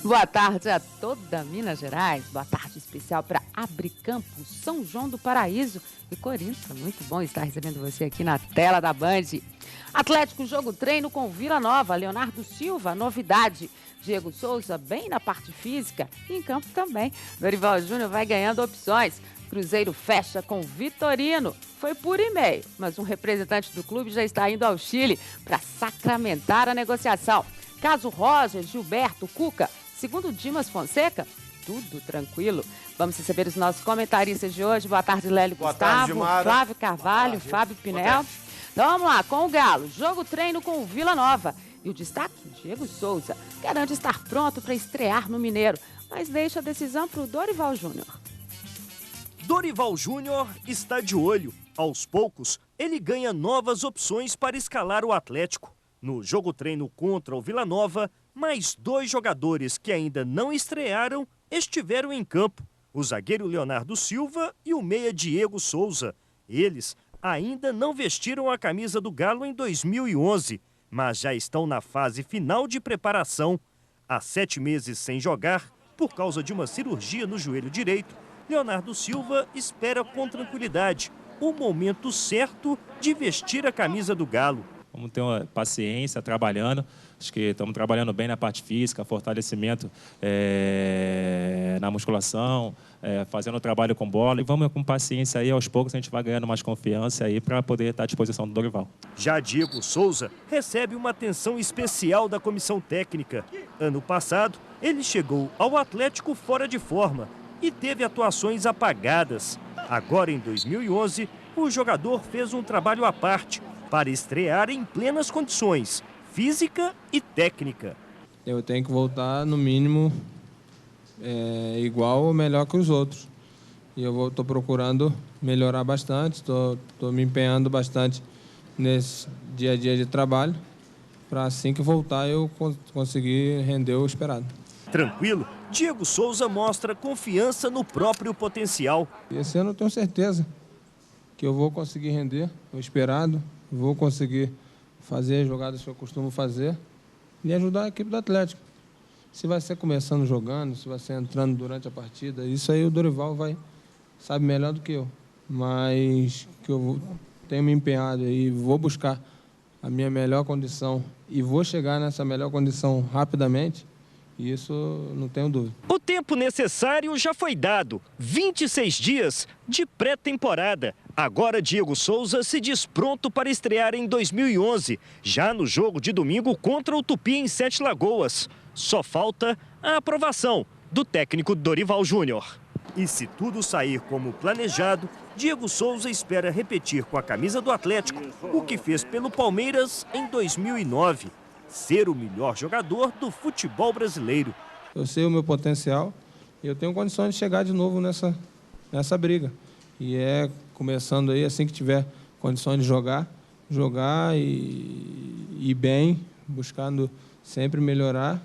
Boa tarde a toda Minas Gerais. Boa tarde especial para Abricampo, São João do Paraíso e Corinto. Muito bom estar recebendo você aqui na tela da Band. Atlético jogo treino com Vila Nova. Leonardo Silva, novidade. Diego Souza bem na parte física e em campo também. Dorival Júnior vai ganhando opções. Cruzeiro fecha com Vitorino. Foi por e-mail, mas um representante do clube já está indo ao Chile para sacramentar a negociação. Caso Roger, Gilberto, Cuca, segundo Dimas Fonseca, tudo tranquilo. Vamos receber os nossos comentaristas de hoje. Boa tarde, Lélio Gustavo, Flávio Carvalho, Fábio Pinel. Então vamos lá, com o Galo, jogo treino com o Vila Nova. E o destaque, Diego Souza, garante estar pronto para estrear no Mineiro, mas deixa a decisão para o Dorival Júnior. Dorival Júnior está de olho. Aos poucos, ele ganha novas opções para escalar o Atlético. No jogo treino contra o Vila Nova, mais 2 jogadores que ainda não estrearam estiveram em campo. O zagueiro Leonardo Silva e o meia Diego Souza. Eles ainda não vestiram a camisa do Galo em 2011, mas já estão na fase final de preparação. Há 7 meses sem jogar, por causa de uma cirurgia no joelho direito, Leonardo Silva espera com tranquilidade o momento certo de vestir a camisa do Galo. Vamos ter uma paciência, trabalhando. Acho que estamos trabalhando bem na parte física, fortalecimento na musculação, fazendo o trabalho com bola. E vamos com paciência aí, aos poucos a gente vai ganhando mais confiança aí para poder estar à disposição do Dorival. Já Diego Souza recebe uma atenção especial da comissão técnica. Ano passado, ele chegou ao Atlético fora de forma e teve atuações apagadas. Agora, em 2011, o jogador fez um trabalho à parte para estrear em plenas condições, física e técnica. Eu tenho que voltar, no mínimo, igual ou melhor que os outros. E eu estou procurando melhorar bastante, estou me empenhando bastante nesse dia a dia de trabalho, para assim que voltar eu conseguir render o esperado. Tranquilo, Diego Souza mostra confiança no próprio potencial. Esse ano eu tenho certeza que eu vou conseguir render o esperado, vou conseguir fazer as jogadas que eu costumo fazer e ajudar a equipe do Atlético. Se vai ser começando jogando, se vai ser entrando durante a partida, isso aí o Dorival sabe melhor do que eu. Mas que eu tenho me empenhado e vou buscar a minha melhor condição e vou chegar nessa melhor condição rapidamente. Isso não tenho dúvida. O tempo necessário já foi dado. 26 dias de pré-temporada. Agora Diego Souza se diz pronto para estrear em 2011, já no jogo de domingo contra o Tupi em Sete Lagoas. Só falta a aprovação do técnico Dorival Júnior. E se tudo sair como planejado, Diego Souza espera repetir com a camisa do Atlético o que fez pelo Palmeiras em 2009. Ser o melhor jogador do futebol brasileiro. Eu sei o meu potencial e eu tenho condições de chegar de novo nessa briga. E começando aí, assim que tiver condições de jogar e bem, buscando sempre melhorar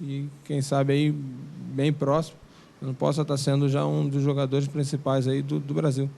e quem sabe aí bem próximo, eu não possa estar sendo já um dos jogadores principais aí do Brasil.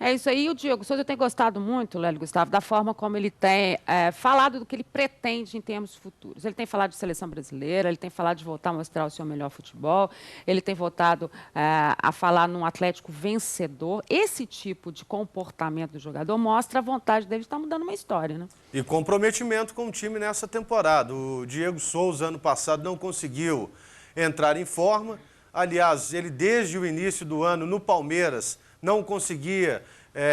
É isso aí, o Diego Souza tem gostado muito, Lélio Gustavo, da forma como ele tem falado do que ele pretende em termos futuros. Ele tem falado de seleção brasileira, ele tem falado de voltar a mostrar o seu melhor futebol, ele tem voltado a falar num Atlético vencedor. Esse tipo de comportamento do jogador mostra a vontade dele de estar mudando uma história, né? E comprometimento com o time nessa temporada. O Diego Souza, ano passado, não conseguiu entrar em forma. Aliás, ele desde o início do ano no Palmeiras não conseguia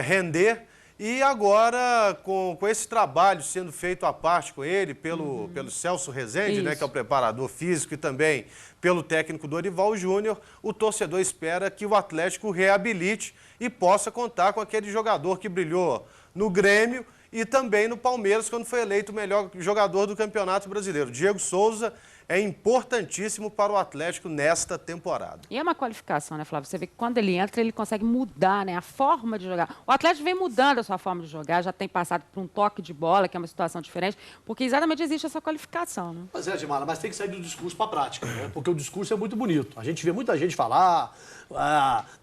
render e agora com esse trabalho sendo feito à parte com ele pelo Celso Rezende, né, que é o preparador físico e também pelo técnico Dorival Júnior, o torcedor espera que o Atlético reabilite e possa contar com aquele jogador que brilhou no Grêmio e também no Palmeiras quando foi eleito o melhor jogador do Campeonato Brasileiro. Diego Souza é importantíssimo para o Atlético nesta temporada. E é uma qualificação, né, Flávio? Você vê que quando ele entra, ele consegue mudar, né, a forma de jogar. O Atlético vem mudando a sua forma de jogar, já tem passado por um toque de bola, que é uma situação diferente, porque exatamente existe essa qualificação, né? Pois é, Dimara, mas tem que sair do discurso para a prática, né? Porque o discurso é muito bonito. A gente vê muita gente falar,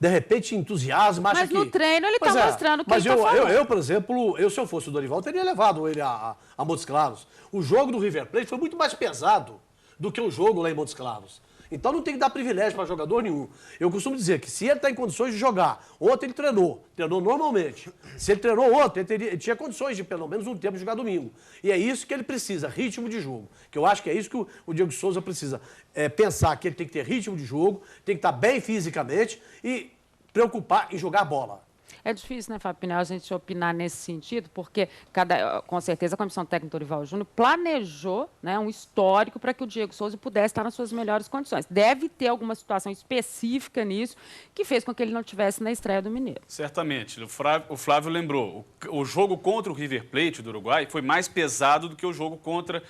de repente entusiasma, acha que... Mas no treino ele está mostrando o que mas ele está falando. eu, por exemplo, se eu fosse o Dorival, teria levado ele a Montes Claros. O jogo do River Plate foi muito mais pesado do que o jogo lá em Montes Claros. Então não tem que dar privilégio para jogador nenhum. Eu costumo dizer que se ele está em condições de jogar, ontem ele treinou normalmente. Se ele treinou ontem, ele tinha condições de pelo menos um tempo de jogar domingo. E é isso que ele precisa, ritmo de jogo. Que eu acho que é isso que o Diego Souza precisa. Pensar que ele tem que ter ritmo de jogo, tem que estar bem fisicamente e preocupar em jogar bola. É difícil, né, Fábio Pinel, a gente opinar nesse sentido, porque, com certeza, a Comissão Técnica Dorival Júnior planejou, né, um histórico para que o Diego Souza pudesse estar nas suas melhores condições. Deve ter alguma situação específica nisso que fez com que ele não estivesse na estreia do Mineiro. Certamente. O Flávio lembrou, o jogo contra o River Plate do Uruguai foi mais pesado do que o jogo contra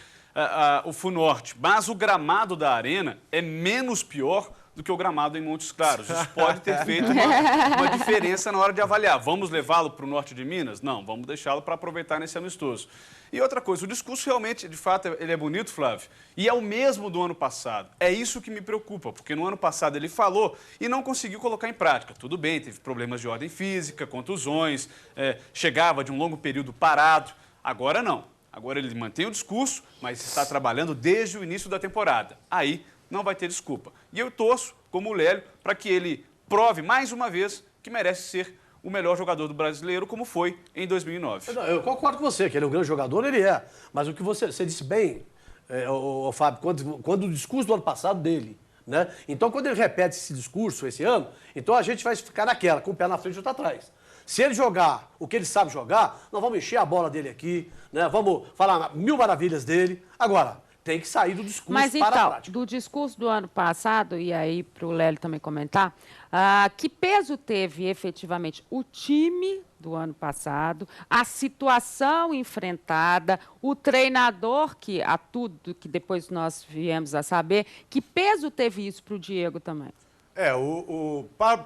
o Funorte. Mas o gramado da Arena é menos pior do que o gramado em Montes Claros. Isso pode ter feito uma diferença na hora de avaliar. Vamos levá-lo para o norte de Minas? Não, vamos deixá-lo para aproveitar nesse amistoso. E outra coisa, o discurso realmente, de fato, ele é bonito, Flávio, e é o mesmo do ano passado. É isso que me preocupa, porque no ano passado ele falou e não conseguiu colocar em prática. Tudo bem, teve problemas de ordem física, contusões, chegava de um longo período parado. Agora não. Agora ele mantém o discurso, mas está trabalhando desde o início da temporada. Aí não vai ter desculpa. E eu torço, como o Lélio, para que ele prove mais uma vez que merece ser o melhor jogador do brasileiro, como foi em 2009. Eu concordo com você, que ele é um grande jogador, ele é. Mas o que você disse bem, Fábio, quando o discurso do ano passado dele, né? Então, quando ele repete esse discurso esse ano, então a gente vai ficar naquela, com o pé na frente e outro atrás. Se ele jogar o que ele sabe jogar, nós vamos encher a bola dele aqui, né? Vamos falar mil maravilhas dele. Agora, tem que sair do discurso para a prática. Mas então, do discurso do ano passado, e aí para o Lélio também comentar, que peso teve efetivamente o time do ano passado, a situação enfrentada, o treinador, a tudo que depois nós viemos a saber, que peso teve isso para o Diego também?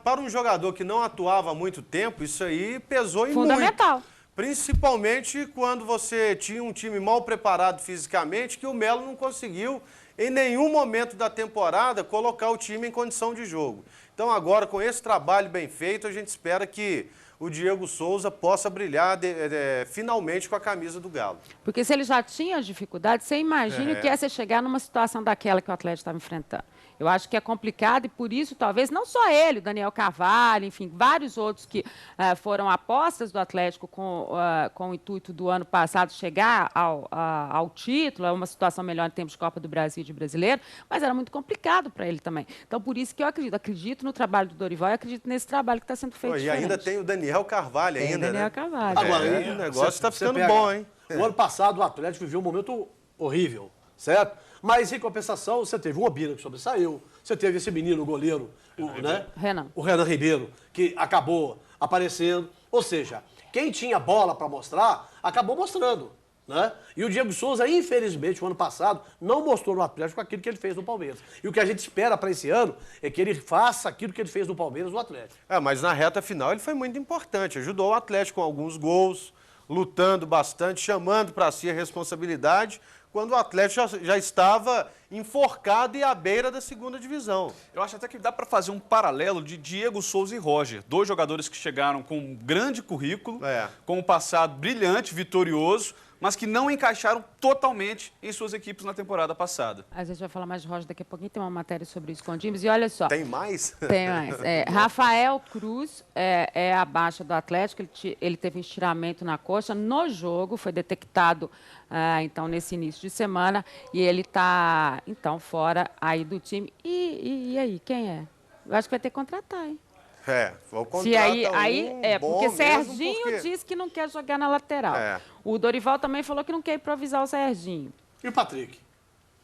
Para um jogador que não atuava há muito tempo, isso aí pesou em fundamental. Muito. Principalmente quando você tinha um time mal preparado fisicamente, que o Melo não conseguiu, em nenhum momento da temporada, colocar o time em condição de jogo. Então agora, com esse trabalho bem feito, a gente espera que o Diego Souza possa brilhar finalmente com a camisa do Galo. Porque se ele já tinha dificuldades, você imagina o que é você chegar numa situação daquela que o Atlético estava enfrentando. Eu acho que é complicado e, por isso, talvez, não só ele, o Daniel Carvalho, enfim, vários outros que foram apostas do Atlético com o intuito do ano passado chegar ao título, a uma situação melhor em termos de Copa do Brasil e de brasileiro, mas era muito complicado para ele também. Então, por isso que eu acredito no trabalho do Dorival e acredito nesse trabalho que está sendo feito. E ainda tem o Daniel Carvalho ainda, Daniel Carvalho. Agora, o negócio está ficando bom, hein? O ano passado o Atlético viveu um momento horrível, certo? Mas, em compensação, você teve o Obina, que sobressaiu, você teve esse menino, o goleiro, o Renan Ribeiro, que acabou aparecendo. Ou seja, quem tinha bola para mostrar, acabou mostrando. Né? E o Diego Souza, infelizmente, o ano passado, não mostrou no Atlético aquilo que ele fez no Palmeiras. E o que a gente espera para esse ano é que ele faça aquilo que ele fez no Palmeiras no Atlético. Mas na reta final ele foi muito importante, ajudou o Atlético com alguns gols, lutando bastante, chamando para si a responsabilidade, quando o Atlético já estava enforcado e à beira da segunda divisão. Eu acho até que dá para fazer um paralelo de Diego Souza e Roger, dois jogadores que chegaram com um grande currículo, com um passado brilhante, vitorioso, mas que não encaixaram totalmente em suas equipes na temporada passada. A gente vai falar mais de Roger daqui a pouquinho, tem uma matéria sobre isso com o Dimes. E olha só... Tem mais? Tem mais. Rafael Cruz é a baixa do Atlético, ele teve um estiramento na coxa no jogo, foi detectado então nesse início de semana, e ele está então fora aí do time. E aí, quem é? Eu acho que vai ter que contratar, hein? Vou contratar porque Serginho disse que não quer jogar na lateral. O Dorival também falou que não quer improvisar o Serginho. E o Patrick?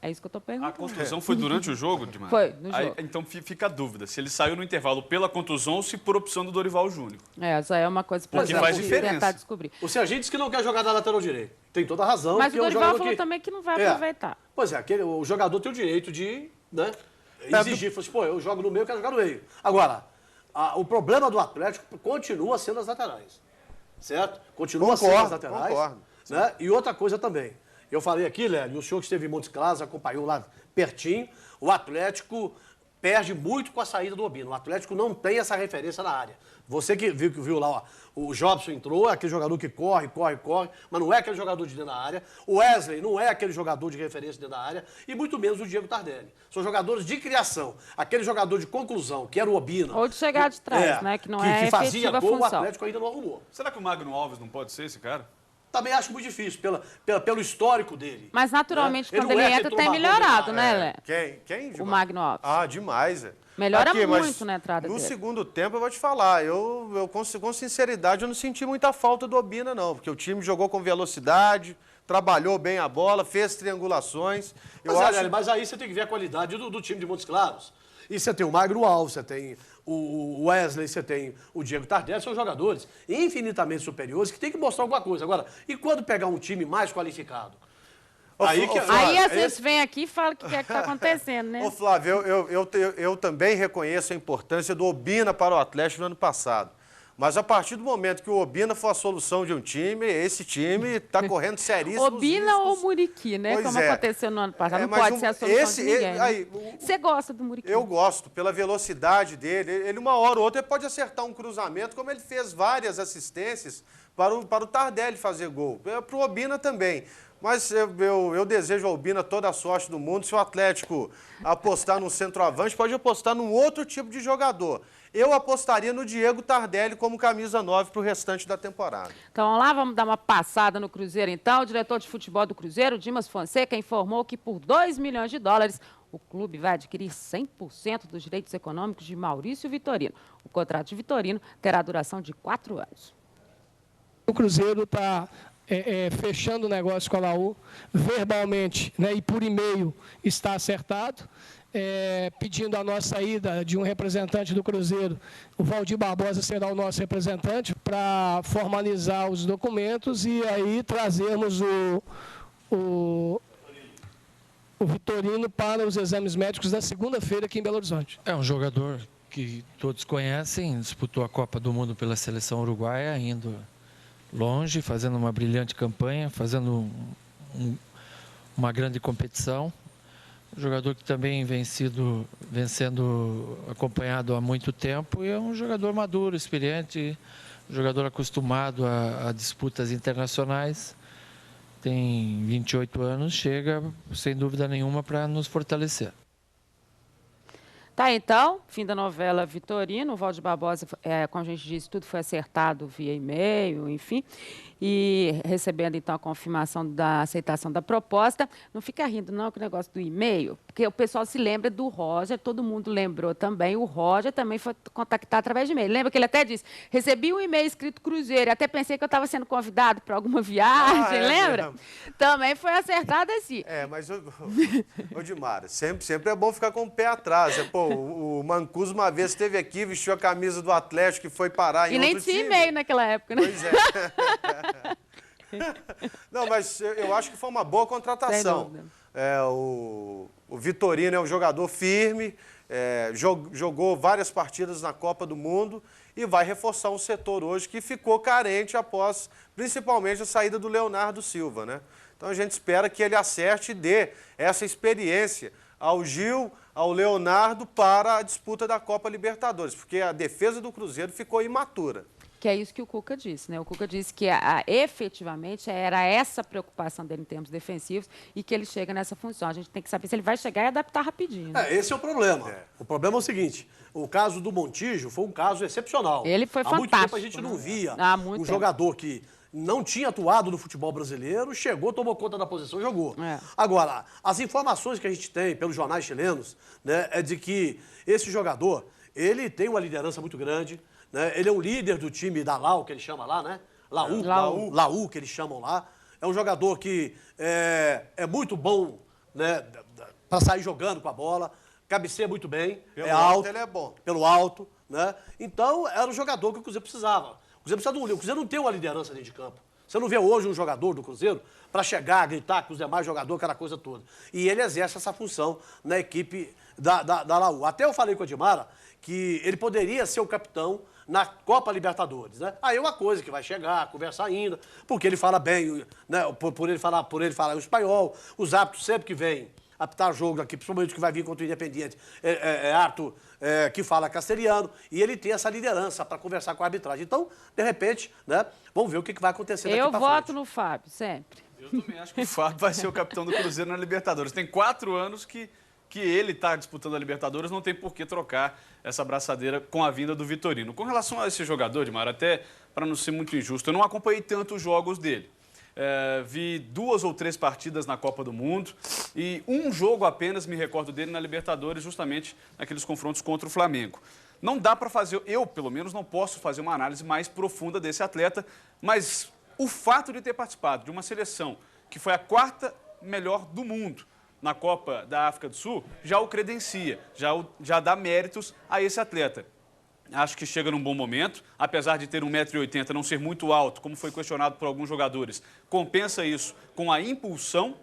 É isso que eu estou perguntando. A contusão foi durante o jogo, Dimar? Foi, no jogo. Então fica a dúvida, se ele saiu no intervalo pela contusão ou se por opção do Dorival Júnior. Essa é uma coisa para faz diferença. tentar descobrir. O Serginho disse que não quer jogar na lateral direita. Tem toda a razão. Mas o que é um Dorival jogador falou que... também que não vai aproveitar. Pois é, o jogador tem o direito de, né, exigir. Falou assim, pô, eu jogo no meio, eu quero jogar no meio. Agora, o problema do Atlético continua sendo as laterais. Certo? Continua sendo as laterais. Concordo. Né? E outra coisa também. Eu falei aqui, Lélio, o senhor que esteve em Montes Claros, acompanhou lá pertinho, o Atlético perde muito com a saída do Obina. O Atlético não tem essa referência na área. Você que viu lá, ó, o Jobson entrou, é aquele jogador que corre, mas não é aquele jogador de dentro da área. O Wesley não é aquele jogador de referência dentro da área, e muito menos o Diego Tardelli. São jogadores de criação. Aquele jogador de conclusão, que era o Obina. Ou de chegar de trás, né? Que não é que fazia efetiva gol, função. o Atlético ainda não arrumou. Será que o Magno Alves não pode ser esse cara? Também acho muito difícil, pelo histórico dele. Mas naturalmente, Ele quando não ele é entra, aquele tem trombador melhorado, de né, área. Lé? Quem? O Magno Alves. Ah, demais. Melhora mas muito na entrada no dele. segundo tempo, eu vou te falar, eu com sinceridade, eu não senti muita falta do Obina, não. Porque o time jogou com velocidade, trabalhou bem a bola, fez triangulações. Mas aí você tem que ver a qualidade do time de Montes Claros. E você tem o Magno Alves, você tem o Wesley, você tem o Diego Tardelli, são jogadores infinitamente superiores que tem que mostrar alguma coisa. Agora, e quando pegar um time mais qualificado? Aí às vezes vem aqui e fala o que é que está acontecendo, né? Ô, Flávio, eu também reconheço a importância do Obina para o Atlético no ano passado. Mas a partir do momento que o Obina for a solução de um time, esse time está correndo seríssimos Obina riscos. ou Muriqui, né? Pois como é. aconteceu no ano passado. Não mas pode ser a solução de ninguém. aí, Você gosta do Muriqui? Eu gosto, pela velocidade dele. Ele, uma hora ou outra, ele pode acertar um cruzamento, como ele fez várias assistências para o Tardelli fazer gol. Para o Obina também. Mas eu desejo ao Obina toda a sorte do mundo. Se o Atlético apostar num centroavante, pode apostar num outro tipo de jogador. Eu apostaria no Diego Tardelli como camisa 9 para o restante da temporada. Então vamos lá, vamos dar uma passada no Cruzeiro então. O diretor de futebol do Cruzeiro, Dimas Fonseca, informou que por $2 milhões o clube vai adquirir 100% dos direitos econômicos de Maurício Vitorino. O contrato de Vitorino terá duração de 4 anos. O Cruzeiro está fechando o negócio com a Laú, verbalmente, né, e por e-mail está acertado, pedindo a nossa saída de um representante do Cruzeiro. O Valdir Barbosa será o nosso representante para formalizar os documentos e aí trazermos o Vitorino para os exames médicos da segunda-feira aqui em Belo Horizonte. É um jogador que todos conhecem, disputou a Copa do Mundo pela seleção uruguaia, indo longe, fazendo uma brilhante campanha, fazendo uma grande competição. Um jogador que também vem sendo acompanhado há muito tempo e é um jogador maduro, experiente, um jogador acostumado a disputas internacionais. Tem 28 anos, chega, sem dúvida nenhuma, para nos fortalecer. Tá, então, fim da novela Vitorino. O Valdir Barbosa, como a gente disse, tudo foi acertado via e-mail, enfim. E recebendo, então, a confirmação da aceitação da proposta. Não fica rindo, não, com o negócio do e-mail, porque o pessoal se lembra do Roger, todo mundo lembrou também. O Roger também foi contactar através de e-mail. Lembra que ele até disse, recebi um e-mail escrito Cruzeiro, até pensei que eu estava sendo convidado para alguma viagem, lembra? Mesmo. Também foi acertado assim. Mas, ô Dimara, sempre é bom ficar com o pé atrás. Pô, o Mancuso uma vez esteve aqui, vestiu a camisa do Atlético e foi parar em outro time. E nem tinha e-mail naquela época, né? Pois é. Não, mas eu acho que foi uma boa contratação. O Vitorino é um jogador firme, jogou várias partidas na Copa do Mundo e vai reforçar um setor hoje que ficou carente após, principalmente, a saída do Leonardo Silva, né? Então a gente espera que ele acerte e dê essa experiência ao Gil, ao Leonardo para a disputa da Copa Libertadores, porque a defesa do Cruzeiro ficou imatura. Que é isso que o Cuca disse, né? O Cuca disse que efetivamente era essa preocupação dele em termos defensivos e que ele chega nessa função. A gente tem que saber se ele vai chegar e adaptar rapidinho. Né? Esse é o problema. O problema é o seguinte, o caso do Montijo foi um caso excepcional. Ele foi fantástico. Há muito tempo a gente não via um jogador que não tinha atuado no futebol brasileiro, chegou, tomou conta da posição e jogou. Agora, as informações que a gente tem pelos jornais chilenos, né, é de que esse jogador, ele tem uma liderança muito grande, né? Ele é um líder do time da Lau, que ele chama lá, né? Laú, que eles chamam lá. É um jogador que é muito bom, né, para sair jogando com a bola, cabeceia muito bem, pelo alto, ele é bom. Pelo alto, né? Então, era o jogador que o Cruzeiro precisava. O Cruzeiro não tem uma liderança dentro de campo. Você não vê hoje um jogador do Cruzeiro para chegar, gritar com os demais jogadores, aquela coisa toda. E ele exerce essa função na equipe da Laú. Até eu falei com o Edmara que ele poderia ser o capitão na Copa Libertadores, né? Aí é uma coisa que vai chegar, conversar ainda, porque ele fala bem, né? Por ele falar o espanhol, os árbitros sempre que vêm apitar jogo aqui, principalmente que vai vir contra o Independiente, Arthur, que fala castelhano, e ele tem essa liderança para conversar com a arbitragem. Então, de repente, né? Vamos ver o que vai acontecer daqui para frente. Eu voto no Fábio, sempre. Eu também acho que o Fábio vai ser o capitão do Cruzeiro na Libertadores. Tem 4 anos que ele está disputando a Libertadores, não tem por que trocar essa braçadeira com a vinda do Vitorino. Com relação a esse jogador, Edmar, até para não ser muito injusto, eu não acompanhei tanto os jogos dele. Vi 2 ou 3 partidas na Copa do Mundo e um jogo apenas me recordo dele na Libertadores, justamente naqueles confrontos contra o Flamengo. Não dá para fazer, eu pelo menos não posso fazer uma análise mais profunda desse atleta, mas o fato de ter participado de uma seleção que foi a 4ª melhor do mundo na Copa da África do Sul, já o credencia, já dá méritos a esse atleta. Acho que chega num bom momento, apesar de ter 1,80 m, não ser muito alto, como foi questionado por alguns jogadores, compensa isso com a impulsão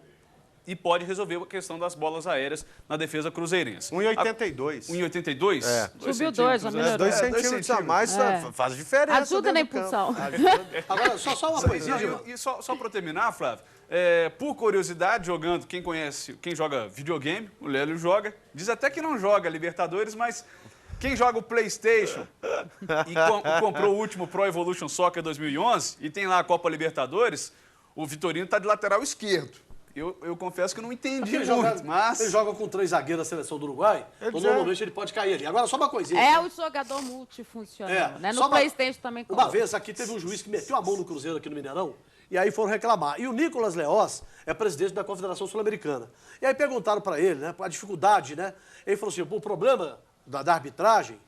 e pode resolver a questão das bolas aéreas na defesa cruzeirense. 1,82 m. 1,82 m? Subiu 2, já melhorou. 2 centímetros a mais faz diferença. Ajuda na impulsão. Agora, só uma coisinha, E só para eu terminar, Flávio, por curiosidade, jogando, quem joga videogame, o Lélio joga, diz até que não joga Libertadores, mas quem joga o PlayStation e comprou o último Pro Evolution Soccer 2011 e tem lá a Copa Libertadores, o Vitorino está de lateral esquerdo. Eu confesso que não entendi muito, mas... Ele joga com 3 zagueiros da seleção do Uruguai, então normalmente ele pode cair ali. Agora, só uma coisinha. É o jogador multifuncional, né? No PlayStation também. Uma vez aqui teve um juiz que meteu a mão no Cruzeiro aqui no Mineirão, e aí foram reclamar. E o Nicolas Leoz é presidente da Confederação Sul-Americana. E aí perguntaram para ele, né, a dificuldade, né? Ele falou assim, o problema da arbitragem,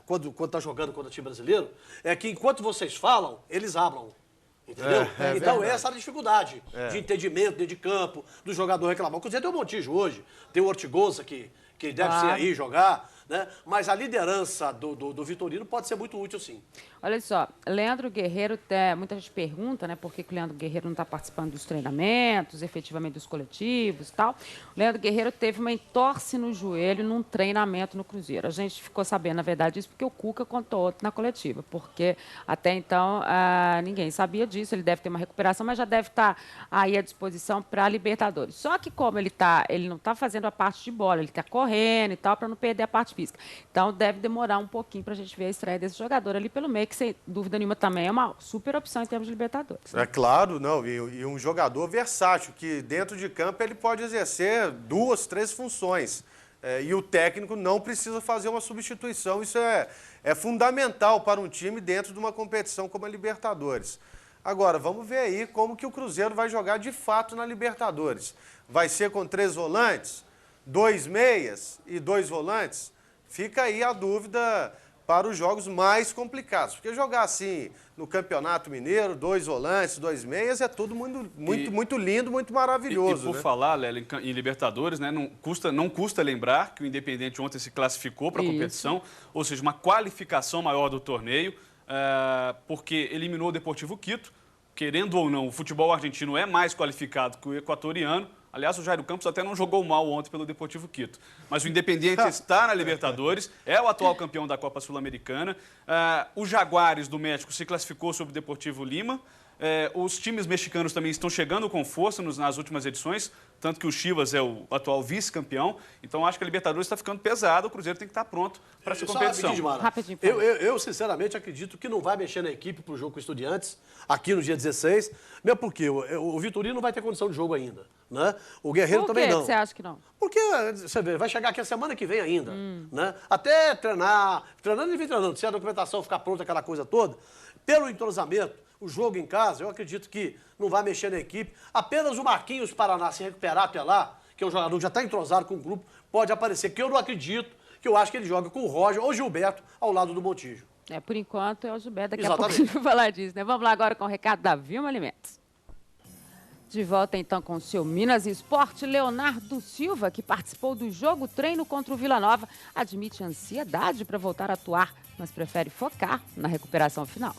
quando está jogando contra o time brasileiro, é que enquanto vocês falam, eles hablam. Entendeu? Então, essa é a dificuldade de entendimento dentro de campo, do jogador reclamar. O Cruzeiro tem o Montijo hoje, tem o Ortigosa que deve ser aí jogar, né? Mas a liderança do Vitorino pode ser muito útil, sim. Olha só, Leandro Guerreiro, muita gente pergunta, né, por que o Leandro Guerreiro não está participando dos treinamentos, efetivamente dos coletivos e tal. O Leandro Guerreiro teve uma entorse no joelho num treinamento no Cruzeiro. A gente ficou sabendo, na verdade, isso porque o Cuca contou na coletiva, porque até então ninguém sabia disso, ele deve ter uma recuperação, mas já deve estar aí à disposição para a Libertadores. Só que como ele não está fazendo a parte de bola, ele está correndo e tal, para não perder a parte física. Então, deve demorar um pouquinho para a gente ver a estreia desse jogador ali pelo meio, que sem dúvida nenhuma também é uma super opção em termos de Libertadores. É claro, não, e um jogador versátil, que dentro de campo ele pode exercer 2, 3 funções. E o técnico não precisa fazer uma substituição. Isso é fundamental para um time dentro de uma competição como a Libertadores. Agora, vamos ver aí como que o Cruzeiro vai jogar de fato na Libertadores. Vai ser com 3 volantes, 2 meias e 2 volantes? Fica aí a dúvida para os jogos mais complicados. Porque jogar assim no Campeonato Mineiro, 2 volantes, 2 meias, é tudo muito lindo, muito maravilhoso. E por falar, Lélia, em Libertadores, né, não custa lembrar que o Independiente ontem se classificou para a competição, ou seja, uma qualificação maior do torneio, porque eliminou o Deportivo Quito. Querendo ou não, o futebol argentino é mais qualificado que o equatoriano. Aliás, o Jairo Campos até não jogou mal ontem pelo Deportivo Quito. Mas o Independiente está na Libertadores, é o atual campeão da Copa Sul-Americana. O Jaguares do México se classificou sobre o Deportivo Lima. Os times mexicanos também estão chegando com força nas últimas edições, tanto que o Chivas é o atual vice-campeão. Então, acho que a Libertadores está ficando pesada, o Cruzeiro tem que estar pronto para essa competição. Rapidinho, eu, sinceramente, acredito que não vai mexer na equipe para o jogo com Estudiantes, aqui no dia 16, mesmo porque o Vitorino não vai ter condição de jogo ainda, né? O Guerreiro também não. Por que você acha que não? Porque, você vê, vai chegar aqui a semana que vem ainda, né? Até treinando e vir treinando, se a documentação ficar pronta, aquela coisa toda, pelo entrosamento, o jogo em casa, eu acredito que não vai mexer na equipe. Apenas o Marquinhos Paraná se recuperar até lá, que é um jogador que já está entrosado com o grupo, pode aparecer, que eu não acredito, que eu acho que ele joga com o Roger ou Gilberto ao lado do Montijo. Por enquanto é o Gilberto, daqui a pouco a gente vai falar disso, né? Vamos lá agora com o recado da Vilma Alimentos. De volta então com o seu Minas Esporte, Leonardo Silva, que participou do jogo treino contra o Vila Nova, admite ansiedade para voltar a atuar, mas prefere focar na recuperação final.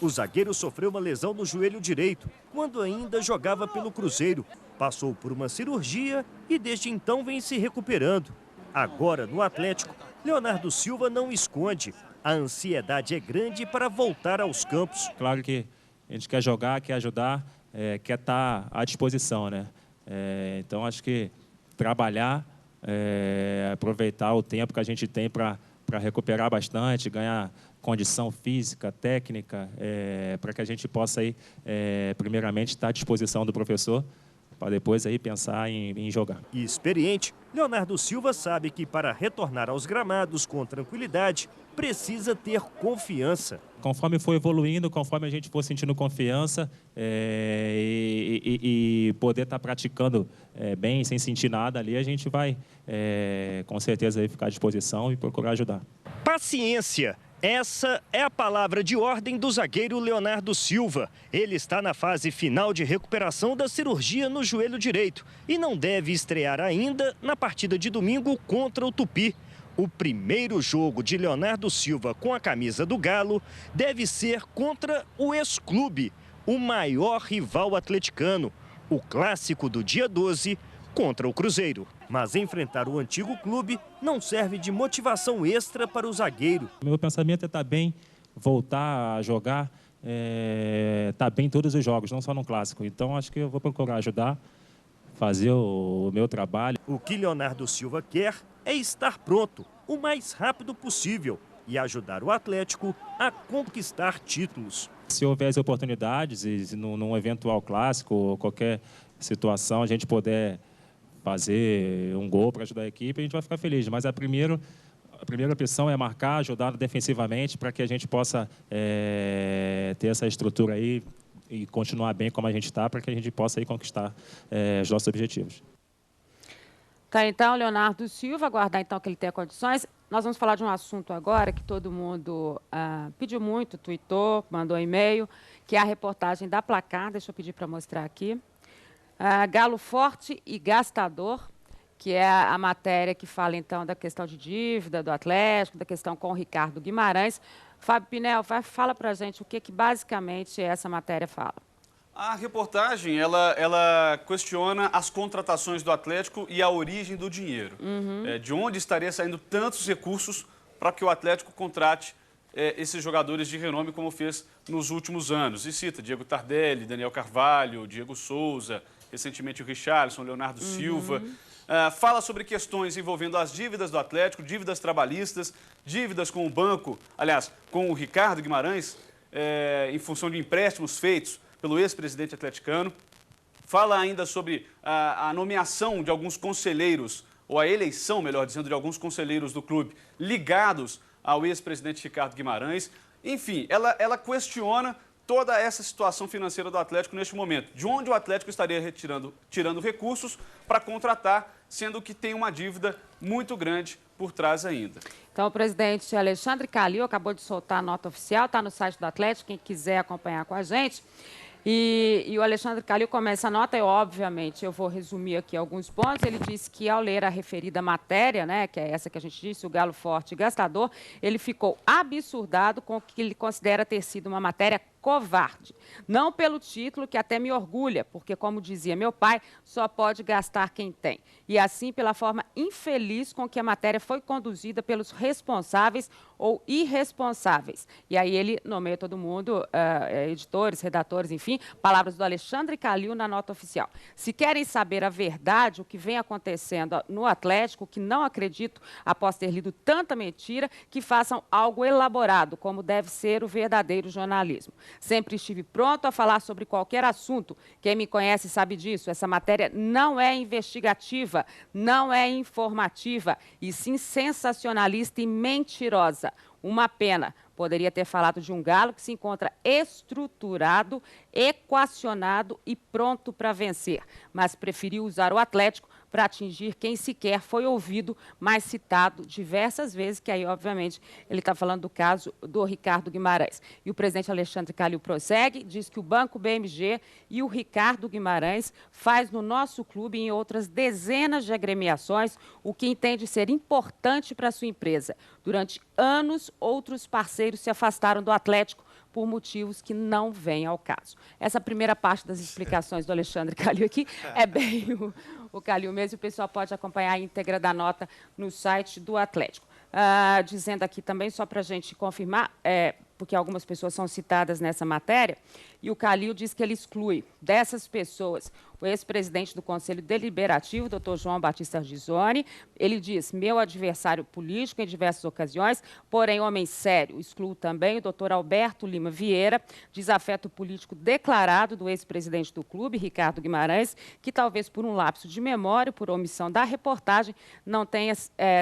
O zagueiro sofreu uma lesão no joelho direito, quando ainda jogava pelo Cruzeiro. Passou por uma cirurgia e desde então vem se recuperando. Agora, no Atlético, Leonardo Silva não esconde. A ansiedade é grande para voltar aos campos. Claro que a gente quer jogar, quer ajudar, quer estar à disposição, né? Então, acho que trabalhar, aproveitar o tempo que a gente tem para recuperar bastante, ganhar condição física, técnica, para que a gente possa, aí, primeiramente, estar à disposição do professor, para depois aí pensar em jogar. E experiente, Leonardo Silva sabe que para retornar aos gramados com tranquilidade, precisa ter confiança. Conforme for evoluindo, conforme a gente for sentindo confiança e poder estar praticando bem, sem sentir nada ali, a gente vai, com certeza, aí, ficar à disposição e procurar ajudar. Paciência. Essa é a palavra de ordem do zagueiro Leonardo Silva. Ele está na fase final de recuperação da cirurgia no joelho direito e não deve estrear ainda na partida de domingo contra o Tupi. O primeiro jogo de Leonardo Silva com a camisa do Galo deve ser contra o ex-clube, o maior rival atleticano, o clássico do dia 12 contra o Cruzeiro. Mas enfrentar o antigo clube não serve de motivação extra para o zagueiro. Meu pensamento é estar bem, voltar a jogar, estar bem em todos os jogos, não só no clássico. Então, acho que eu vou procurar ajudar, fazer o meu trabalho. O que Leonardo Silva quer é estar pronto o mais rápido possível e ajudar o Atlético a conquistar títulos. Se houver as oportunidades, e num eventual clássico ou qualquer situação, a gente puder fazer um gol para ajudar a equipe, a gente vai ficar feliz. Mas a primeira opção é marcar, ajudar defensivamente, para que a gente possa ter essa estrutura aí e continuar bem como a gente está, para que a gente possa aí conquistar os nossos objetivos. Tá, então, Leonardo Silva, aguardar então que ele tenha condições. Nós vamos falar de um assunto agora que todo mundo pediu muito, tweetou, mandou e-mail, que é a reportagem da Placar. Deixa eu pedir para mostrar aqui. Galo forte e gastador, que é a matéria que fala, então, da questão de dívida do Atlético, da questão com o Ricardo Guimarães. Fábio Pinel, fala para a gente o que basicamente essa matéria fala. A reportagem, ela questiona as contratações do Atlético e a origem do dinheiro. De onde estaria saindo tantos recursos para que o Atlético contrate esses jogadores de renome como fez nos últimos anos. E cita Diego Tardelli, Daniel Carvalho, Diego Souza, recentemente o Richarlison, Leonardo Silva. Fala sobre questões envolvendo as dívidas do Atlético, dívidas trabalhistas, dívidas com o banco, aliás, com o Ricardo Guimarães, em função de empréstimos feitos pelo ex-presidente atleticano. Fala ainda sobre a nomeação de alguns conselheiros, ou a eleição, melhor dizendo, de alguns conselheiros do clube ligados ao ex-presidente Ricardo Guimarães. Enfim, ela questiona toda essa situação financeira do Atlético neste momento. De onde o Atlético estaria tirando recursos para contratar, sendo que tem uma dívida muito grande por trás ainda. Então, o presidente Alexandre Calil acabou de soltar a nota oficial, está no site do Atlético, quem quiser acompanhar com a gente. E o Alexandre Calil começa a nota, e obviamente eu vou resumir aqui alguns pontos. Ele disse que ao ler a referida matéria, né, que é essa que a gente disse, o Galo forte e gastador, ele ficou absurdado com o que ele considera ter sido uma matéria covarde. Não pelo título, que até me orgulha, porque, como dizia meu pai, só pode gastar quem tem. E assim pela forma infeliz com que a matéria foi conduzida pelos responsáveis ou irresponsáveis. E aí ele nomeia todo mundo, editores, redatores, enfim, palavras do Alexandre Calil na nota oficial. Se querem saber a verdade, o que vem acontecendo no Atlético, que não acredito, após ter lido tanta mentira, que façam algo elaborado, como deve ser o verdadeiro jornalismo. Sempre estive pronto a falar sobre qualquer assunto. Quem me conhece sabe disso. Essa matéria não é investigativa, não é informativa, e sim sensacionalista e mentirosa. Uma pena. Poderia ter falado de um Galo que se encontra estruturado, equacionado e pronto para vencer, mas preferiu usar o Atlético para atingir quem sequer foi ouvido, mas citado diversas vezes, que aí, obviamente, ele está falando do caso do Ricardo Guimarães. E o presidente Alexandre Calil prossegue, diz que o Banco BMG e o Ricardo Guimarães faz no nosso clube e em outras dezenas de agremiações o que entende ser importante para a sua empresa. Durante anos, outros parceiros se afastaram do Atlético por motivos que não vêm ao caso. Essa primeira parte das explicações do Alexandre Calil aqui é bem o Calil mesmo. O pessoal pode acompanhar a íntegra da nota no site do Atlético. Dizendo aqui também, só para a gente confirmar, porque algumas pessoas são citadas nessa matéria, e o Calil diz que ele exclui dessas pessoas o ex-presidente do Conselho Deliberativo, doutor João Batista Argisoni. Ele diz, meu adversário político em diversas ocasiões, porém homem sério. Excluo também o doutor Alberto Lima Vieira, desafeto político declarado do ex-presidente do clube, Ricardo Guimarães, que talvez por um lapso de memória, por omissão da reportagem, não tenha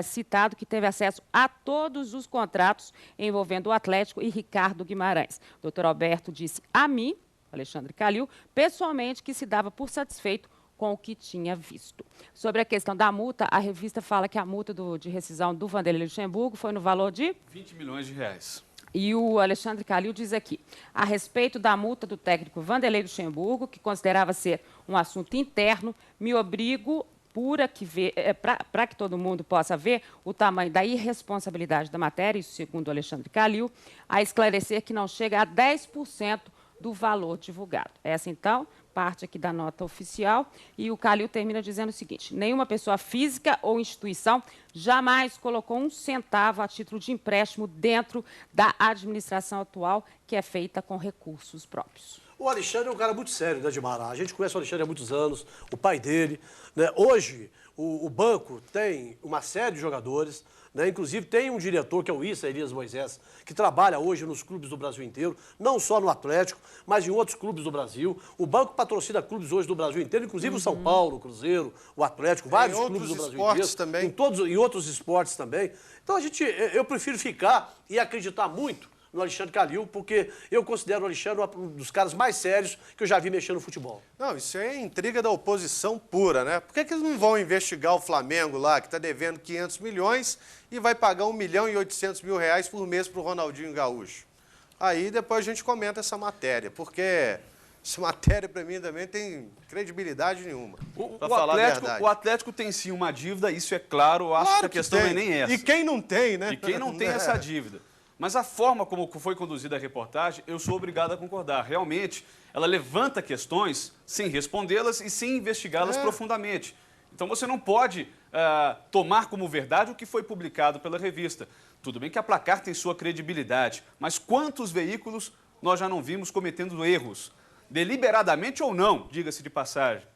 citado que teve acesso a todos os contratos envolvendo o Atlético e Ricardo Guimarães. O doutor Alberto disse a mim, Alexandre Calil, pessoalmente, que se dava por satisfeito com o que tinha visto. Sobre a questão da multa, a revista fala que a multa de rescisão do Vanderlei Luxemburgo foi no valor de 20 milhões de reais. E o Alexandre Calil diz aqui, a respeito da multa do técnico Vanderlei Luxemburgo, que considerava ser um assunto interno, me obrigo para que todo mundo possa ver o tamanho da irresponsabilidade da matéria, isso segundo o Alexandre Calil, a esclarecer que não chega a 10% do valor divulgado. Essa, então, parte aqui da nota oficial. E o Calil termina dizendo o seguinte, nenhuma pessoa física ou instituição jamais colocou um centavo a título de empréstimo dentro da administração atual, que é feita com recursos próprios. O Alexandre é um cara muito sério, né, Dimara? A gente conhece o Alexandre há muitos anos, o pai dele, né? Hoje, o banco tem uma série de jogadores, né? Inclusive tem um diretor, que é o Elias Moisés, que trabalha hoje nos clubes do Brasil inteiro, não só no Atlético, mas em outros clubes do Brasil. O banco patrocina clubes hoje do Brasil inteiro, inclusive o São Paulo, o Cruzeiro, o Atlético, vários clubes do Brasil inteiro. Também. Em outros esportes também. Então, eu prefiro ficar e acreditar muito no Alexandre Calil, porque eu considero o Alexandre um dos caras mais sérios que eu já vi mexer no futebol. Não, isso é intriga da oposição pura, né? Por que eles não vão investigar o Flamengo lá, que está devendo 500 milhões e vai pagar 1.800.000 reais por mês para o Ronaldinho Gaúcho? Aí depois a gente comenta essa matéria, porque essa matéria para mim também tem credibilidade nenhuma. O Atlético tem sim uma dívida, isso é claro, eu acho que a questão não é nem essa. E quem não tem, né? E quem não tem essa dívida. Mas a forma como foi conduzida a reportagem, eu sou obrigado a concordar. Realmente, ela levanta questões sem respondê-las e sem investigá-las profundamente. Então, você não pode tomar como verdade o que foi publicado pela revista. Tudo bem que a Placar tem sua credibilidade, mas quantos veículos nós já não vimos cometendo erros? Deliberadamente ou não, diga-se de passagem.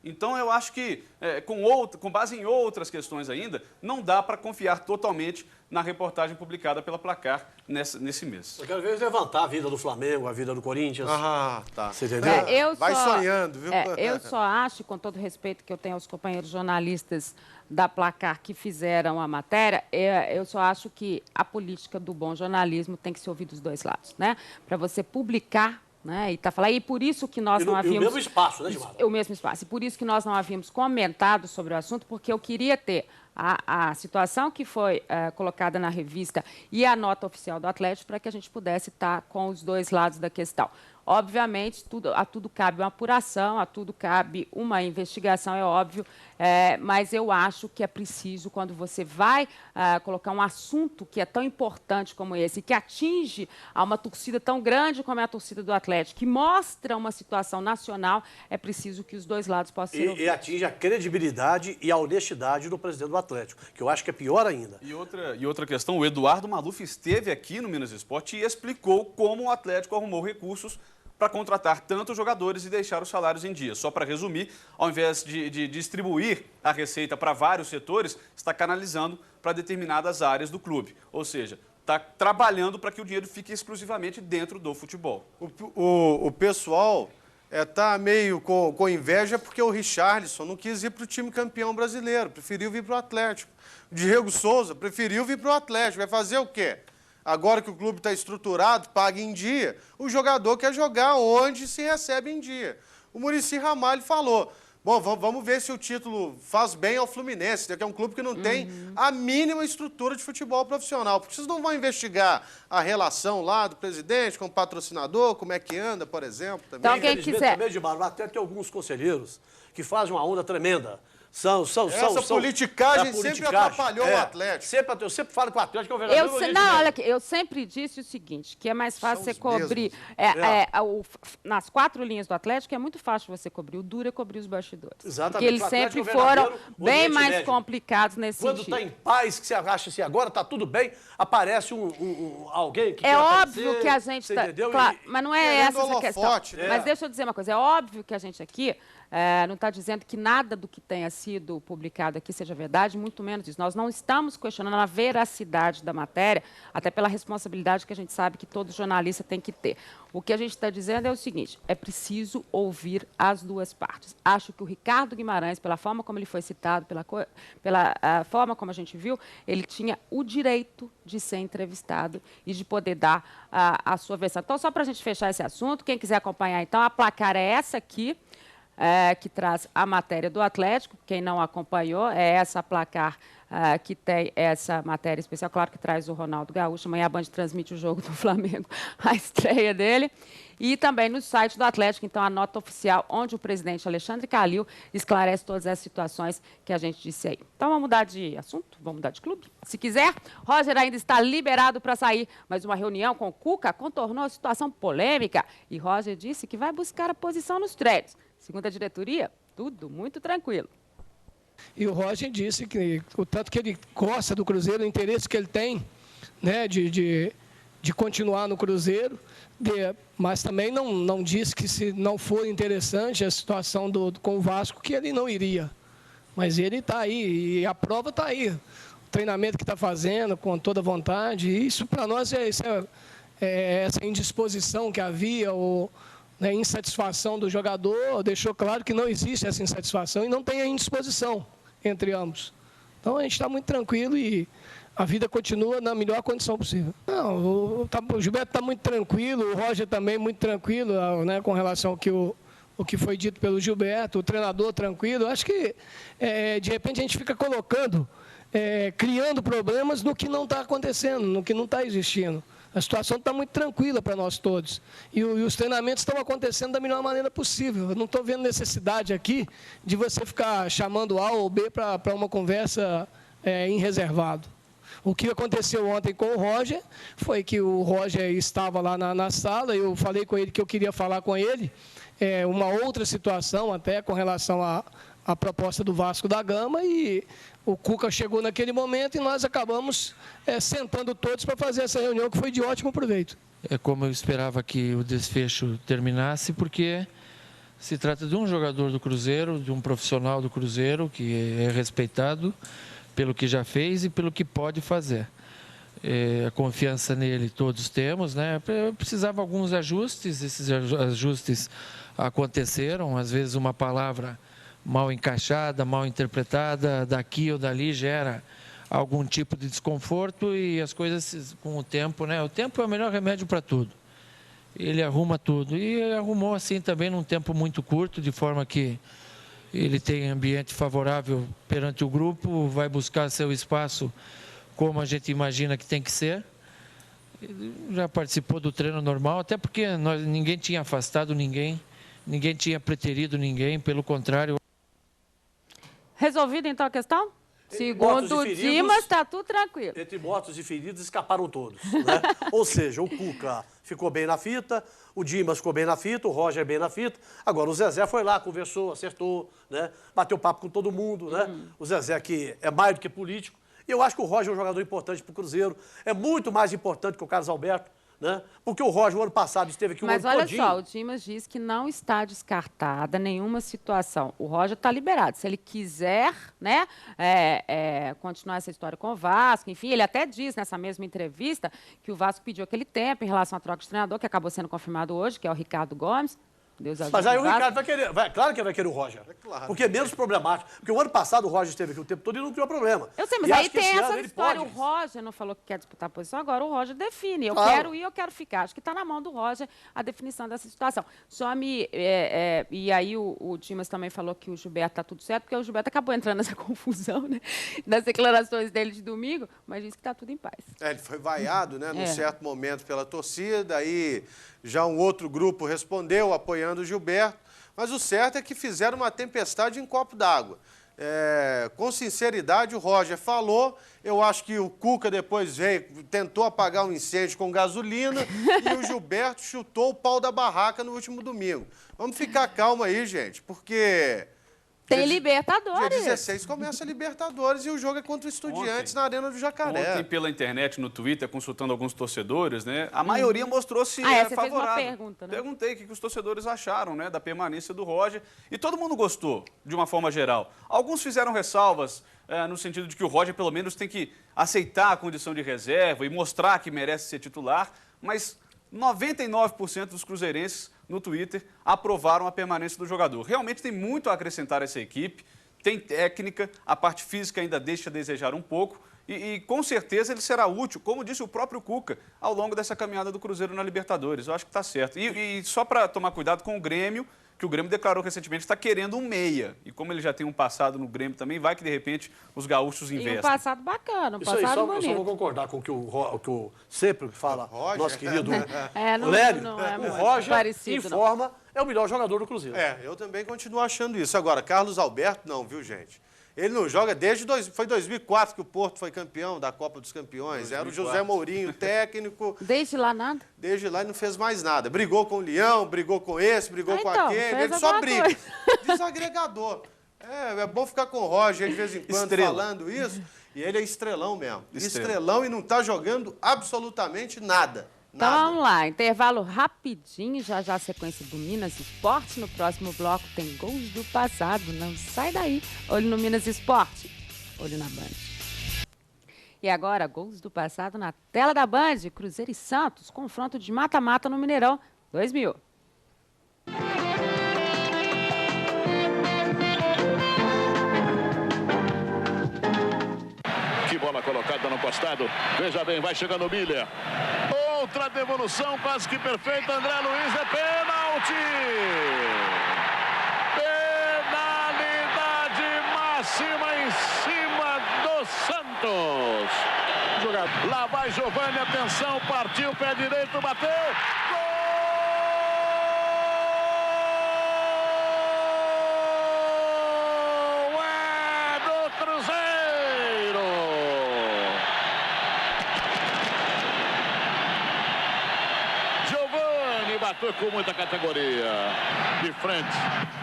Então, eu acho que, com base em outras questões ainda, não dá para confiar totalmente na reportagem publicada pela Placar nesse mês. Eu quero ver eles levantar a vida do Flamengo, a vida do Corinthians. Ah, tá. Você entendeu? Vai sonhando, viu? Eu só acho, com todo o respeito que eu tenho aos companheiros jornalistas da Placar que fizeram a matéria, eu só acho que a política do bom jornalismo tem que se ouvir dos dois lados, né? Para você publicar, né? E por isso que nós não havíamos... o mesmo espaço, né, Gilmar? O mesmo espaço. E por isso que nós não havíamos comentado sobre o assunto, porque eu queria ter a situação que foi colocada na revista e a nota oficial do Atlético para que a gente pudesse estar com os dois lados da questão. Obviamente, a tudo cabe uma apuração, a tudo cabe uma investigação, é óbvio, mas eu acho que é preciso, quando você vai colocar um assunto que é tão importante como esse, que atinge a uma torcida tão grande como é a torcida do Atlético, que mostra uma situação nacional, é preciso que os dois lados possam ser ouvidos. E atinge a credibilidade e a honestidade do presidente do Atlético, que eu acho que é pior ainda. E outra questão, o Eduardo Maluf esteve aqui no Minas Esporte e explicou como o Atlético arrumou recursos para contratar tantos jogadores e deixar os salários em dia. Só para resumir, ao invés de distribuir a receita para vários setores, está canalizando para determinadas áreas do clube. Ou seja, está trabalhando para que o dinheiro fique exclusivamente dentro do futebol. O pessoal está meio com inveja porque o Richarlison não quis ir para o time campeão brasileiro, preferiu vir para o Atlético. O Diego Souza preferiu vir para o Atlético. Vai fazer o quê? Agora que o clube está estruturado, paga em dia, o jogador quer jogar onde se recebe em dia. O Muricy Ramalho falou, bom, vamos ver se o título faz bem ao Fluminense, que é um clube que não tem a mínima estrutura de futebol profissional. Porque vocês não vão investigar a relação lá do presidente com o patrocinador, como é que anda, por exemplo? Também. Então, quem quiser... Também, Gilmar, até tem alguns conselheiros que fazem uma onda tremenda Essa politicagem sempre atrapalhou o Atlético. Eu sempre falo que o Atlético é o verdadeiro. Olha aqui, eu sempre disse o seguinte, que é mais fácil você cobrir nas 4 linhas do Atlético, é muito fácil você cobrir. O duro é cobrir os bastidores. Exatamente. Porque eles sempre foram bem mais complicados nesse sentido. Quando está em paz, que você acha assim, agora está tudo bem, aparece alguém que é óbvio que a gente está... Claro, mas não é essa a questão. Mas deixa eu dizer uma coisa, é óbvio que a gente aqui não está dizendo que nada do que tenha sido publicado aqui seja verdade, muito menos isso. Nós não estamos questionando a veracidade da matéria, até pela responsabilidade que a gente sabe que todo jornalista tem que ter. O que a gente está dizendo é o seguinte, é preciso ouvir as duas partes. Acho que o Ricardo Guimarães, pela forma como ele foi citado, pela forma como a gente viu, ele tinha o direito de ser entrevistado e de poder dar a sua versão. Então, só para a gente fechar esse assunto, quem quiser acompanhar, então, a placar é essa aqui, que traz a matéria do Atlético. Quem não acompanhou, é essa placar que tem essa matéria especial. Claro que traz o Ronaldo Gaúcho. Amanhã a Band transmite o jogo do Flamengo, a estreia dele. E também no site do Atlético, então, a nota oficial, onde o presidente Alexandre Calil esclarece todas as situações que a gente disse aí. Então, vamos mudar de assunto? Vamos mudar de clube? Se quiser, Roger ainda está liberado para sair, mas uma reunião com o Cuca contornou a situação polêmica e Roger disse que vai buscar a posição nos treinos. Segundo a diretoria, tudo muito tranquilo. E o Roger disse que o tanto que ele gosta do Cruzeiro, o interesse que ele tem, né, de continuar no Cruzeiro, mas também não disse que se não for interessante a situação com o Vasco, que ele não iria. Mas ele está aí, e a prova está aí. O treinamento que está fazendo, com toda vontade, e isso para nós é essa indisposição que havia, insatisfação do jogador, deixou claro que não existe essa insatisfação e não tem a indisposição entre ambos. Então, a gente está muito tranquilo e a vida continua na melhor condição possível. Não, o Gilberto está muito tranquilo, o Roger também muito tranquilo, né, com relação ao que foi dito pelo Gilberto, o treinador tranquilo. Acho que, de repente, a gente fica colocando, criando problemas no que não está acontecendo, no que não está existindo. A situação está muito tranquila para nós todos. E os treinamentos estão acontecendo da melhor maneira possível. Eu não estou vendo necessidade aqui de você ficar chamando A ou B para uma conversa em reservado. O que aconteceu ontem com o Roger foi que o Roger estava lá na sala, eu falei com ele que eu queria falar com ele, uma outra situação até com relação à proposta do Vasco da Gama, e o Cuca chegou naquele momento e nós acabamos sentando todos para fazer essa reunião, que foi de ótimo proveito. É como eu esperava que o desfecho terminasse, porque se trata de um jogador do Cruzeiro, de um profissional do Cruzeiro, que é respeitado pelo que já fez e pelo que pode fazer. A confiança nele todos temos, né? Precisava alguns ajustes, esses ajustes aconteceram, às vezes uma palavra mal encaixada, mal interpretada, daqui ou dali gera algum tipo de desconforto, e as coisas com o tempo, né? O tempo é o melhor remédio para tudo. Ele arruma tudo, e arrumou assim também num tempo muito curto, de forma que ele tem ambiente favorável perante o grupo, vai buscar seu espaço como a gente imagina que tem que ser. Ele já participou do treino normal, até porque ninguém tinha afastado ninguém tinha preterido ninguém, pelo contrário. Resolvida então a questão? Segundo o Dimas, está tudo tranquilo. Entre mortos e feridos, escaparam todos. Né? Ou seja, o Cuca ficou bem na fita, o Dimas ficou bem na fita, o Roger bem na fita. Agora, o Zezé foi lá, conversou, acertou, né? Bateu papo com todo mundo. Né? O Zezé, que é mais do que político. E eu acho que o Roger é um jogador importante para o Cruzeiro. É muito mais importante que o Carlos Alberto. Né? Porque o Roger, o ano passado, esteve aqui um ano todinho. Mas olha só, o Dimas diz que não está descartada nenhuma situação. O Roger está liberado. Se ele quiser, né, continuar essa história com o Vasco, enfim, ele até diz nessa mesma entrevista que o Vasco pediu aquele tempo em relação à troca de treinador, que acabou sendo confirmado hoje, que é o Ricardo Gomes. Deus ajude. Mas aí o Ricardo vai querer, claro que vai querer o Roger. Claro. Porque é menos problemático. Porque o ano passado o Roger esteve aqui o tempo todo e não criou problema. Eu sei, mas aí tem essa história. O Roger não falou que quer disputar a posição, agora o Roger define. Eu quero ir, eu quero ficar. Acho que está na mão do Roger a definição dessa situação. E aí o Dimas também falou que o Gilberto está tudo certo, porque o Gilberto acabou entrando nessa confusão, né, das declarações dele de domingo, mas disse que está tudo em paz. Ele foi vaiado, né, num certo momento pela torcida, aí já um outro grupo respondeu, apoiando o Gilberto, mas o certo é que fizeram uma tempestade em copo d'água. Com sinceridade, o Roger falou. Eu acho que o Cuca depois veio, tentou apagar um incêndio com gasolina e o Gilberto chutou o pau da barraca no último domingo. Vamos ficar calmo aí, gente, porque... Tem Libertadores. Dia 16 começa a Libertadores e o jogo é contra o Estudiantes na Arena do Jacaré. Ontem, pela internet, no Twitter, consultando alguns torcedores, né? A maioria mostrou-se você favorável. fez uma pergunta, né? Perguntei o que os torcedores acharam, né, da permanência do Roger. E todo mundo gostou, de uma forma geral. Alguns fizeram ressalvas no sentido de que o Roger, pelo menos, tem que aceitar a condição de reserva e mostrar que merece ser titular, mas 99% dos cruzeirenses no Twitter aprovaram a permanência do jogador. Realmente tem muito a acrescentar essa equipe, tem técnica, a parte física ainda deixa a desejar um pouco e com certeza ele será útil, como disse o próprio Cuca, ao longo dessa caminhada do Cruzeiro na Libertadores. Eu acho que está certo. E só para tomar cuidado com o Grêmio, que o Grêmio declarou recentemente que está querendo um meia. E como ele já tem um passado no Grêmio também, vai que de repente os gaúchos investem. E um passado bacana, um Isso aí, passado eu só bonito. vou concordar com o que o sempre fala, Roger. nosso querido Não, Lélio, não é o muito Roger, parecido, em forma, é o melhor jogador do Cruzeiro. Eu também continuo achando isso. Agora, Carlos Alberto não, viu, gente? Ele não joga desde... Foi 2004 que o Porto foi campeão da Copa dos Campeões. 2004. Era o José Mourinho, técnico. Desde lá nada? Desde lá ele não fez mais nada. Brigou com o Leão, brigou com esse, brigou com então, aquele. Ele só briga. Desagregador. É bom ficar com o Roger de vez em quando falando isso. E ele é estrelão mesmo. Estrelão e não está jogando absolutamente nada. Então vamos lá, intervalo rapidinho, já a sequência do Minas Esporte. No próximo bloco tem gols do passado, não sai daí. Olho no Minas Esporte, olho na Band. E agora, gols do passado na tela da Band. Cruzeiro e Santos, confronto de mata-mata no Mineirão 2000. Que bola colocada no costado. Veja bem, vai chegando o Miller. Outra devolução quase que perfeita. André Luiz, é pênalti. Penalidade máxima em cima do Santos. Lá vai Giovani, atenção, partiu, pé direito, bateu. Bateu com muita categoria. De frente,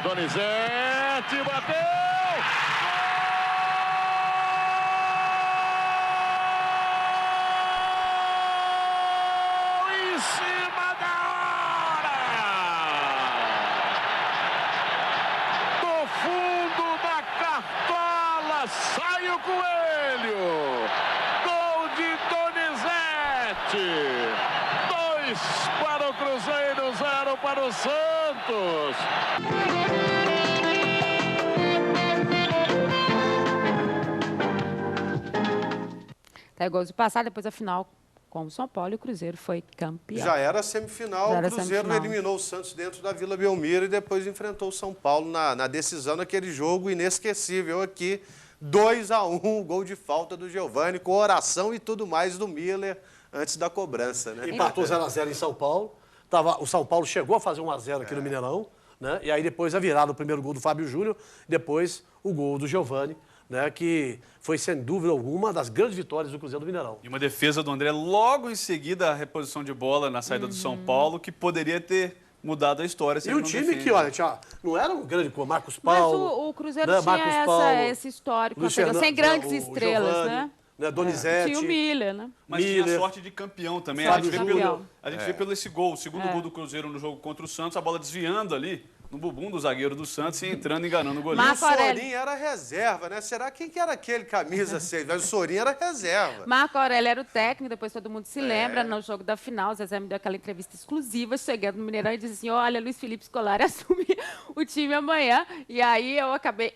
Donizete bateu! Gol! Em cima da hora! Do fundo da cartola sai o Coelho! Gol de Donizete! 2 para o Cruzeiro, 0 para o Santos. Tá, gols de passar, depois a final com o São Paulo e o Cruzeiro foi campeão. Já era a semifinal, o Cruzeiro eliminou o Santos dentro da Vila Belmiro e depois enfrentou o São Paulo na decisão naquele jogo inesquecível aqui. 2-1, gol de falta do Giovani, com oração e tudo mais do Miller antes da cobrança, né? Empatou 0-0 em São Paulo. O São Paulo chegou a fazer 1-0 aqui no Mineirão, né? E aí depois a virada, o primeiro gol do Fábio Júnior, depois o gol do Giovani, né? Que foi, sem dúvida alguma, uma das grandes vitórias do Cruzeiro do Mineirão. E uma defesa do André logo em seguida, a reposição de bola na saída do São Paulo, que poderia ter mudado a história. E o time que, olha, não era um grande com Marcos Paulo. Mas o Cruzeiro tinha esse histórico, sem grandes estrelas, Giovani, né? Donizete. Tinha o Miller, né? Mas tinha sorte de campeão também. A gente vê pelo esse gol, o segundo gol do Cruzeiro no jogo contra o Santos, a bola desviando ali no bumbum do zagueiro do Santos e entrando enganando o goleiro. O Sorin era reserva, né? Será quem que era aquele camisa 6? O Sorin era reserva. Marco Aurélio era o técnico, depois todo mundo se lembra, no jogo da final, o Zezé me deu aquela entrevista exclusiva, chegando no Mineirão e disse assim, olha, Luiz Felipe Scolari assume o time amanhã. E aí eu acabei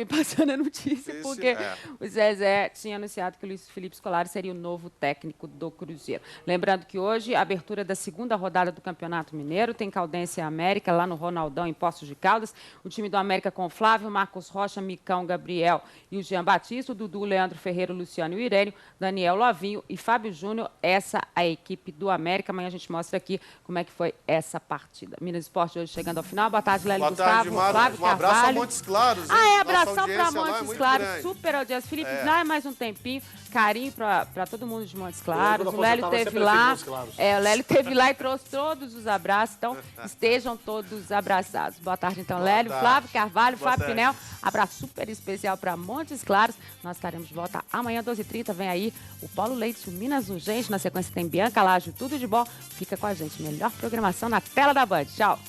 passando a notícia, porque o Zezé tinha anunciado que o Luiz Felipe Scolari seria o novo técnico do Cruzeiro. Lembrando que hoje, a abertura da segunda rodada do Campeonato Mineiro, tem Caldense e América lá no Ronaldo Ronaldão em Poços de Caldas. O time do América com Flávio, Marcos Rocha, Micão, Gabriel e o Jean Batista. O Dudu, Leandro Ferreira, Luciano e o Irênio, Daniel Lovinho e Fábio Júnior. Essa a equipe do América. Amanhã a gente mostra aqui como é que foi essa partida. Minas Esporte hoje chegando ao final. Boa tarde, Lélio Gustavo, Flávio um abraço Carvalho. a Montes Claros. Abração para Montes Claros. grande. Super audiência. Felipe, dá mais um tempinho. Carinho para todo mundo de Montes Claros. Quando O Lélio eu teve sempre lá. Montes Claros. O Lélio teve lá e trouxe todos os abraços. Então, estejam todos abraçados. Boa tarde, então, Lélio, tarde. Flávio Carvalho, Boa Fábio tarde. Pinel. Abraço super especial para Montes Claros. Nós estaremos de volta amanhã, 12h30. Vem aí o Paulo Leite, o Minas Urgente. Na sequência tem Bianca Laje, tudo de bom. Fica com a gente. Melhor programação na tela da Band. Tchau.